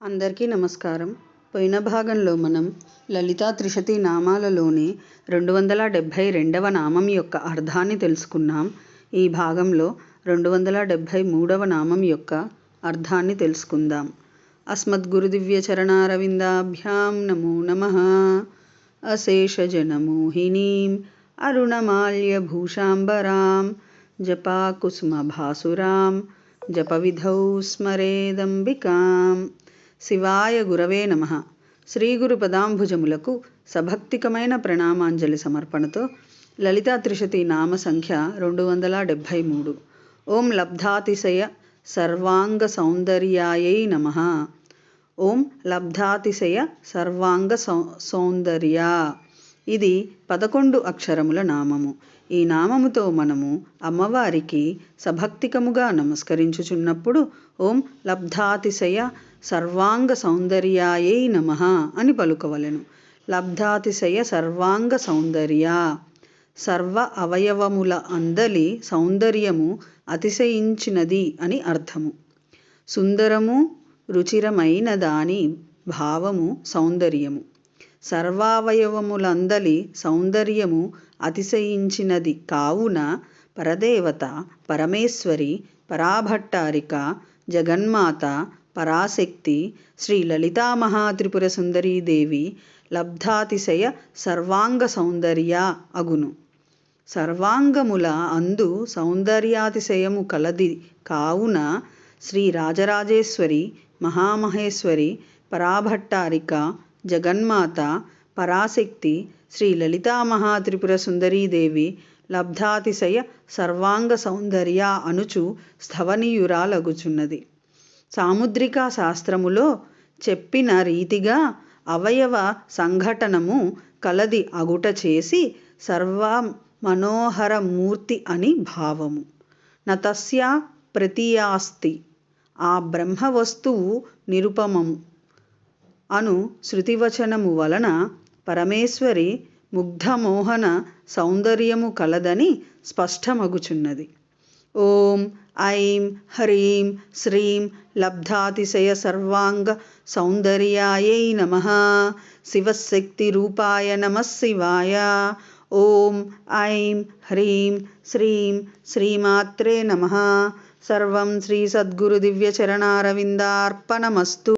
అందరికీ నమస్కారం. పోయిన భాగంలో మనం లలితా త్రిశతి నామాలలోని 272వ నామం యొక్క అర్థాన్ని తెలుసుకున్నాం. ఈ భాగంలో 273వ నామం యొక్క అర్థాన్ని తెలుసుకుందాం. అస్మద్గురుదివ్య చరణారవిందాభ్యాం నమో నమః. అశేషజనమోహినీం అరుణమాల్యభూషాంబరాం జపాకుసుమభాసురాం జపవిధౌ స్మరేదంబికాం. శివాయ గురవే నమః. శ్రీ గురు పదాంభుజములకు సభక్తికమైన ప్రణామాంజలి సమర్పణతో లలితా త్రిశతి నామ సంఖ్య 273. ఓం లబ్ధాతిశయ సర్వాంగ సౌందర్యాయై నమః. ఓం లబ్ధాతిశయ సర్వాంగ సౌందర్య. ఇది 11 అక్షరముల నామము. ఈ నామముతో మనము అమ్మవారికి సభక్తికముగా నమస్కరించుచున్నప్పుడు ఓం లబ్ధాతిశయ సర్వాంగ సౌందర్యాయై నమః అని పలుకవలెను. లబ్ధాతిశయ సర్వాంగ సౌందర్య, సర్వ అవయవముల అందలి సౌందర్యము అతిశయించినది అని అర్థము. సుందరము రుచిరమైన దాని భావము సౌందర్యము. సర్వావయవములందలి సౌందర్యము అతిశయించినది కావున పరదేవత పరమేశ్వరి పరాభట్టారిక జగన్మాత పరాశక్తి శ్రీ లలితామహాత్రిపుర సుందరీదేవి లబ్ధాతిశయ సర్వాంగ సౌందర్య అగును. సర్వాంగముల అందు సౌందర్యాతిశయము కలది కావున శ్రీ రాజరాజేశ్వరి మహామహేశ్వరి పరాభట్టారిక జగన్మాత పరాశక్తి శ్రీ లలితామహాత్రిపుర సుందరీదేవి లబ్ధాతిశయ సర్వాంగ సౌందర్య అనుచు స్థవనీయురాలగుచున్నది. సాముద్రికా శాస్త్రములో చెప్పిన రీతిగా అవయవ సంఘటనము కలది అగుట చేసి సర్వ మనోహరమూర్తి అని భావము. నతస్యా ప్రతీయాస్తి, ఆ బ్రహ్మ వస్తువు నిరుపమము అను శృతివచనము వలన పరమేశ్వరి ముగ్ధమోహన సౌందర్యము కలదని స్పష్టమగుచున్నది. ఓం ఐం హ్రీం శ్రీం లబ్ధాతిశయ సర్వాంగ సౌందర్యాయై నమః. శివశక్తి రూపాయ నమః శివాయ. ఓం ఐం హ్రీం శ్రీం శ్రీమాత్రే నమః. సర్వం శ్రీ సద్గురు దివ్య చరణారవిందార్పణమస్తు.